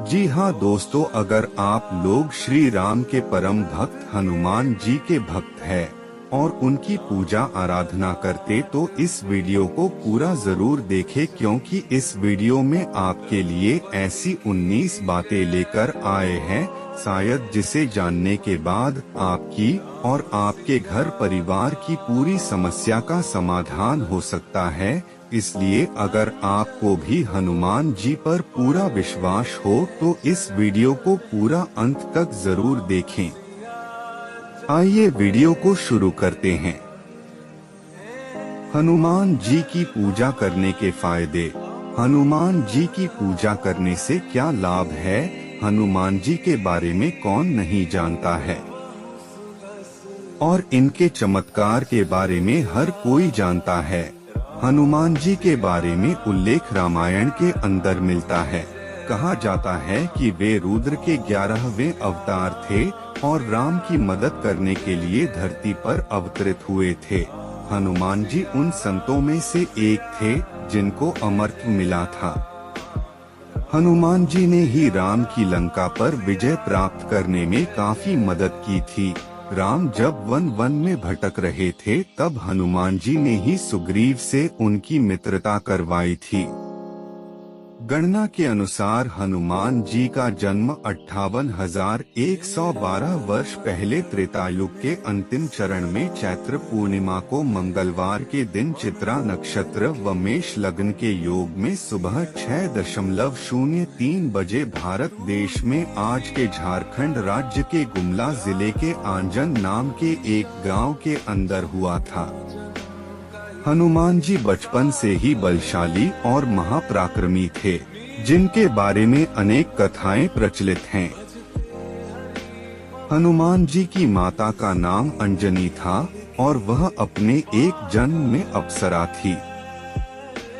जी हाँ दोस्तों, अगर आप लोग श्री राम के परम भक्त हनुमान जी के भक्त हैं और उनकी पूजा आराधना करते तो इस वीडियो को पूरा जरूर देखें, क्योंकि इस वीडियो में आपके लिए ऐसी 19 बातें लेकर आए हैं शायद जिसे जानने के बाद आपकी और आपके घर परिवार की पूरी समस्या का समाधान हो सकता है। इसलिए अगर आपको भी हनुमान जी पर पूरा विश्वास हो तो इस वीडियो को पूरा अंत तक जरूर देखें। आइए वीडियो को शुरू करते हैं। हनुमान जी की पूजा करने के फायदे। हनुमान जी की पूजा करने से क्या लाभ है? हनुमान जी के बारे में कौन नहीं जानता है और इनके चमत्कार के बारे में हर कोई जानता है। हनुमान जी के बारे में उल्लेख रामायण के अंदर मिलता है। कहा जाता है कि वे रुद्र के 11वें अवतार थे और राम की मदद करने के लिए धरती पर अवतरित हुए थे। हनुमान जी उन संतों में से एक थे जिनको अमरत्व मिला था। हनुमान जी ने ही राम की लंका पर विजय प्राप्त करने में काफी मदद की थी। राम जब वन में भटक रहे थे तब हनुमान जी ने ही सुग्रीव से उनकी मित्रता करवाई थी। गणना के अनुसार हनुमान जी का जन्म 58,112 वर्ष पहले त्रेतायुग के अंतिम चरण में चैत्र पूर्णिमा को मंगलवार के दिन चित्रा नक्षत्र व मेष लग्न के योग में सुबह 6:03 बजे भारत देश में आज के झारखंड राज्य के गुमला जिले के आंजन नाम के एक गांव के अंदर हुआ था। हनुमान जी बचपन से ही बलशाली और महापराक्रमी थे, जिनके बारे में अनेक कथाएं प्रचलित हैं। हनुमान जी की माता का नाम अंजनी था और वह अपने एक जन्म में अप्सरा थी।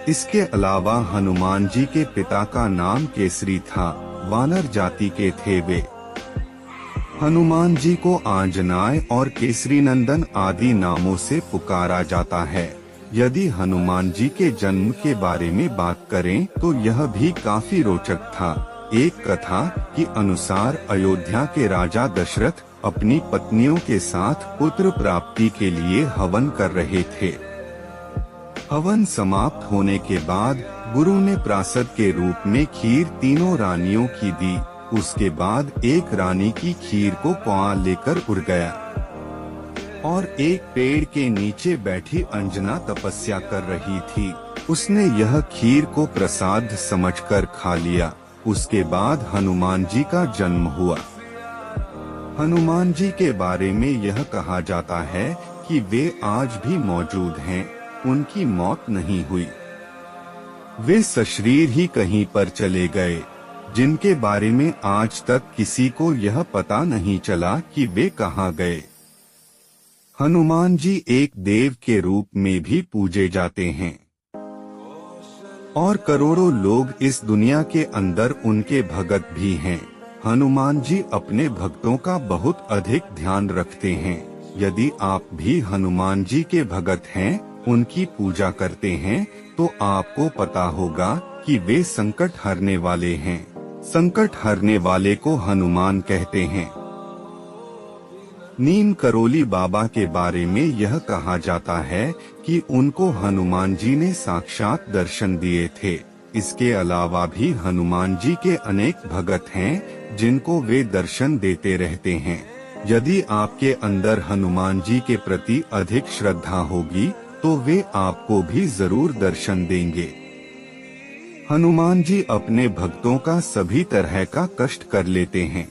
इसके अलावा हनुमान जी के पिता का नाम केसरी था, वानर जाति के थे वे। हनुमान जी को आंजनाय और केसरी नंदन आदि नामों से पुकारा जाता है। यदि हनुमान जी के जन्म के बारे में बात करें तो यह भी काफी रोचक था। एक कथा के अनुसार अयोध्या के राजा दशरथ अपनी पत्नियों के साथ पुत्र प्राप्ति के लिए हवन कर रहे थे। हवन समाप्त होने के बाद गुरु ने प्रासद के रूप में खीर तीनों रानियों की दी। उसके बाद एक रानी की खीर को कौआ लेकर उड़ गया और एक पेड़ के नीचे बैठी अंजना तपस्या कर रही थी। उसने यह खीर को प्रसाद समझकर खा लिया। उसके बाद हनुमान जी का जन्म हुआ। हनुमान जी के बारे में यह कहा जाता है कि वे आज भी मौजूद हैं, उनकी मौत नहीं हुई। वे सशरीर ही कहीं पर चले गए, जिनके बारे में आज तक किसी को यह पता नहीं चला कि वे कहाँ गए। हनुमान जी एक देव के रूप में भी पूजे जाते हैं और करोड़ों लोग इस दुनिया के अंदर उनके भगत भी हैं। हनुमान जी अपने भक्तों का बहुत अधिक ध्यान रखते हैं। यदि आप भी हनुमान जी के भगत हैं, उनकी पूजा करते हैं, तो आपको पता होगा कि वे संकट हरने वाले हैं। संकट हरने वाले को हनुमान कहते हैं। नीम करोली बाबा के बारे में यह कहा जाता है कि उनको हनुमान जी ने साक्षात दर्शन दिए थे। इसके अलावा भी हनुमान जी के अनेक भगत हैं जिनको वे दर्शन देते रहते हैं। यदि आपके अंदर हनुमान जी के प्रति अधिक श्रद्धा होगी तो वे आपको भी जरूर दर्शन देंगे। हनुमान जी अपने भक्तों का सभी तरह का कष्ट कर लेते हैं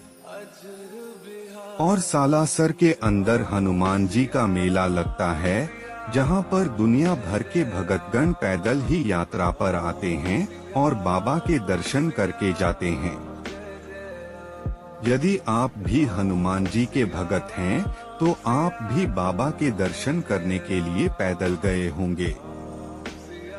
और सालासर के अंदर हनुमान जी का मेला लगता है, जहां पर दुनिया भर के भगतगण पैदल ही यात्रा पर आते हैं और बाबा के दर्शन करके जाते हैं। यदि आप भी हनुमान जी के भगत हैं, तो आप भी बाबा के दर्शन करने के लिए पैदल गए होंगे।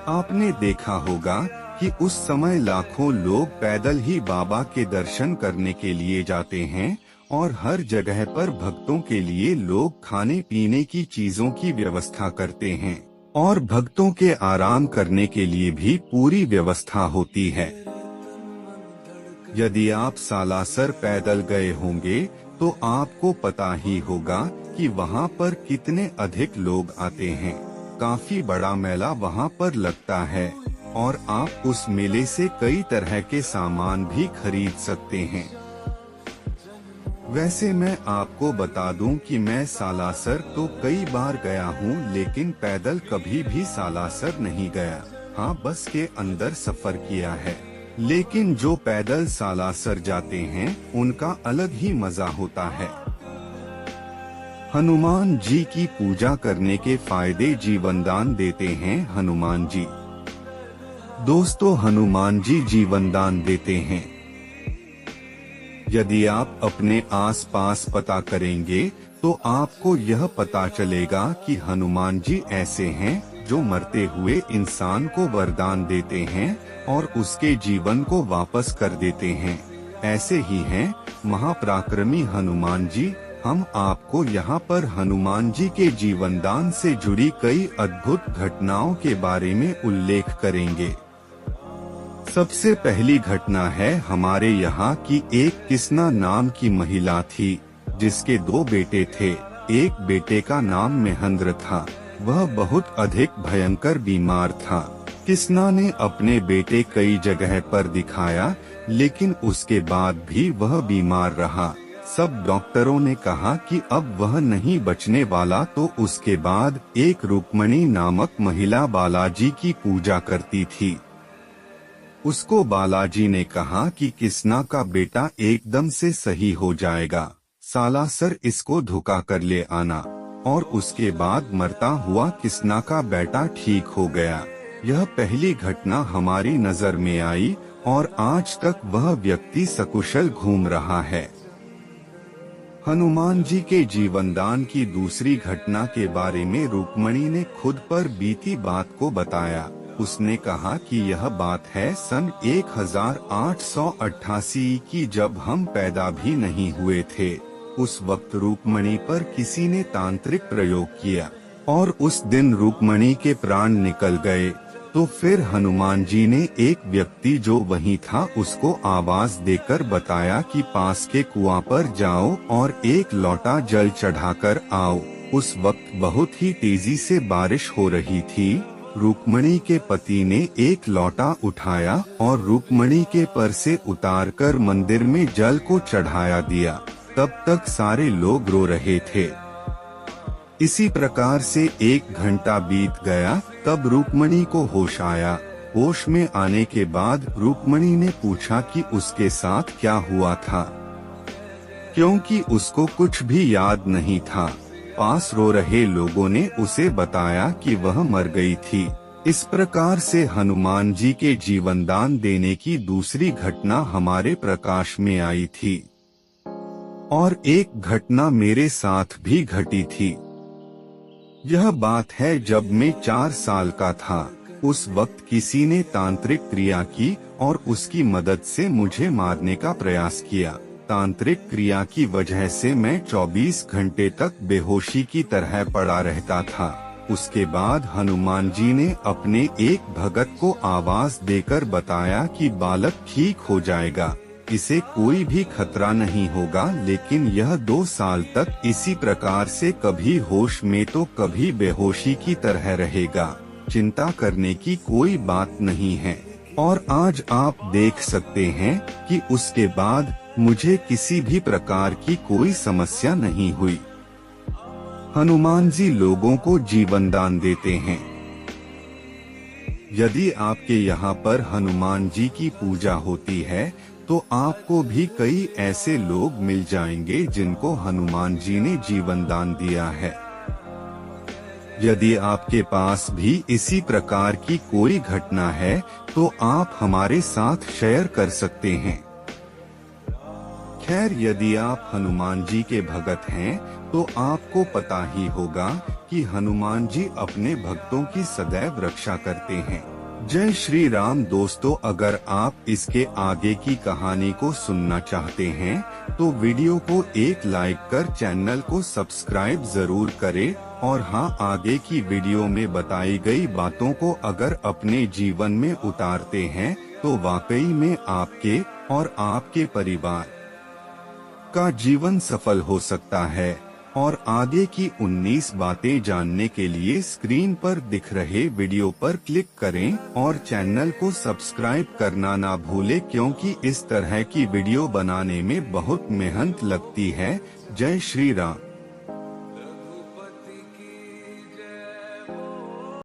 आपने देखा होगा कि उस समय लाखों लोग पैदल ही बाबा के दर्शन करने के लिए जाते हैं और हर जगह पर भक्तों के लिए लोग खाने पीने की चीजों की व्यवस्था करते हैं और भक्तों के आराम करने के लिए भी पूरी व्यवस्था होती है। यदि आप सालासर पैदल गए होंगे तो आपको पता ही होगा कि वहाँ पर कितने अधिक लोग आते हैं। काफी बड़ा मेला वहाँ पर लगता है और आप उस मेले से कई तरह के सामान भी खरीद सकते हैं। वैसे मैं आपको बता दूं कि मैं सालासर तो कई बार गया हूँ, लेकिन पैदल कभी भी सालासर नहीं गया। हाँ, बस के अंदर सफर किया है। लेकिन जो पैदल सालासर जाते हैं उनका अलग ही मजा होता है। हनुमान जी की पूजा करने के फायदे। जीवनदान देते हैं हनुमान जी। दोस्तों, हनुमान जी जीवनदान देते हैं। यदि आप अपने आसपास पता करेंगे तो आपको यह पता चलेगा कि हनुमान जी ऐसे हैं जो मरते हुए इंसान को वरदान देते हैं और उसके जीवन को वापस कर देते हैं। ऐसे ही हैं महापराक्रमी हनुमान जी। हम आपको यहाँ पर हनुमान जी के जीवनदान से जुड़ी कई अद्भुत घटनाओं के बारे में उल्लेख करेंगे। सबसे पहली घटना है हमारे यहाँ की एक किसना नाम की महिला थी, जिसके 2 बेटे थे। एक बेटे का नाम महेंद्र था। वह बहुत अधिक भयंकर बीमार था। किसना ने अपने बेटे कई जगह पर दिखाया, लेकिन उसके बाद भी वह बीमार रहा। सब डॉक्टरों ने कहा कि अब वह नहीं बचने वाला। तो उसके बाद एक रुक्मणी नामक महिला बालाजी की पूजा करती थी। उसको बालाजी ने कहा कि किसना का बेटा एकदम से सही हो जाएगा, सालासर इसको धुका कर ले आना। और उसके बाद मरता हुआ किसना का बेटा ठीक हो गया। यह पहली घटना हमारी नजर में आई और आज तक वह व्यक्ति सकुशल घूम रहा है। हनुमान जी के जीवनदान की दूसरी घटना के बारे में रुक्मणी ने खुद पर बीती बात को बताया। उसने कहा कि यह बात है सन 1888 की, जब हम पैदा भी नहीं हुए थे। उस वक्त रुक्मणी पर किसी ने तांत्रिक प्रयोग किया और उस दिन रुक्मणी के प्राण निकल गए। तो फिर हनुमान जी ने एक व्यक्ति जो वहीं था उसको आवाज देकर बताया कि पास के कुआं पर जाओ और एक लोटा जल चढ़ाकर आओ। उस वक्त बहुत ही तेजी से बारिश हो रही थी। रुक्मणी के पति ने एक लोटा उठाया और रुक्मणी के पर से उतारकर मंदिर में जल को चढ़ाया दिया। तब तक सारे लोग रो रहे थे। इसी प्रकार से 1 घंटा बीत गया। तब रुक्मणी को होश आया। होश में आने के बाद रुक्मणी ने पूछा कि उसके साथ क्या हुआ था, क्योंकि उसको कुछ भी याद नहीं था। पास रो रहे लोगों ने उसे बताया कि वह मर गई थी। इस प्रकार से हनुमान जी के जीवनदान देने की दूसरी घटना हमारे प्रकाश में आई थी। और एक घटना मेरे साथ भी घटी थी। यह बात है जब मैं 4 साल का था। उस वक्त किसी ने तांत्रिक क्रिया की और उसकी मदद से मुझे मारने का प्रयास किया। तांत्रिक क्रिया की वजह से मैं 24 घंटे तक बेहोशी की तरह पड़ा रहता था। उसके बाद हनुमान जी ने अपने एक भगत को आवाज देकर बताया कि बालक ठीक हो जाएगा, इसे कोई भी खतरा नहीं होगा। लेकिन यह 2 साल तक इसी प्रकार से कभी होश में तो कभी बेहोशी की तरह रहेगा। चिंता करने की कोई बात नहीं है। और आज आप देख सकते हैं कि उसके बाद मुझे किसी भी प्रकार की कोई समस्या नहीं हुई। हनुमान जी लोगों को जीवनदान देते हैं। यदि आपके यहाँ पर हनुमान जी की पूजा होती है तो आपको भी कई ऐसे लोग मिल जाएंगे जिनको हनुमान जी ने जीवनदान दिया है। यदि आपके पास भी इसी प्रकार की कोई घटना है तो आप हमारे साथ शेयर कर सकते हैं। खैर, यदि आप हनुमान जी के भगत हैं तो आपको पता ही होगा कि हनुमान जी अपने भक्तों की सदैव रक्षा करते हैं। जय श्री राम। दोस्तों, अगर आप इसके आगे की कहानी को सुनना चाहते हैं तो वीडियो को एक लाइक कर चैनल को सब्सक्राइब जरूर करें। और हाँ, आगे की वीडियो में बताई गई बातों को अगर अपने जीवन में उतारते हैं तो वाकई में आपके और आपके परिवार का जीवन सफल हो सकता है। और आगे की 19 बातें जानने के लिए स्क्रीन पर दिख रहे वीडियो पर क्लिक करें और चैनल को सब्सक्राइब करना ना भूलें, क्योंकि इस तरह की वीडियो बनाने में बहुत मेहनत लगती है। जय श्री राम।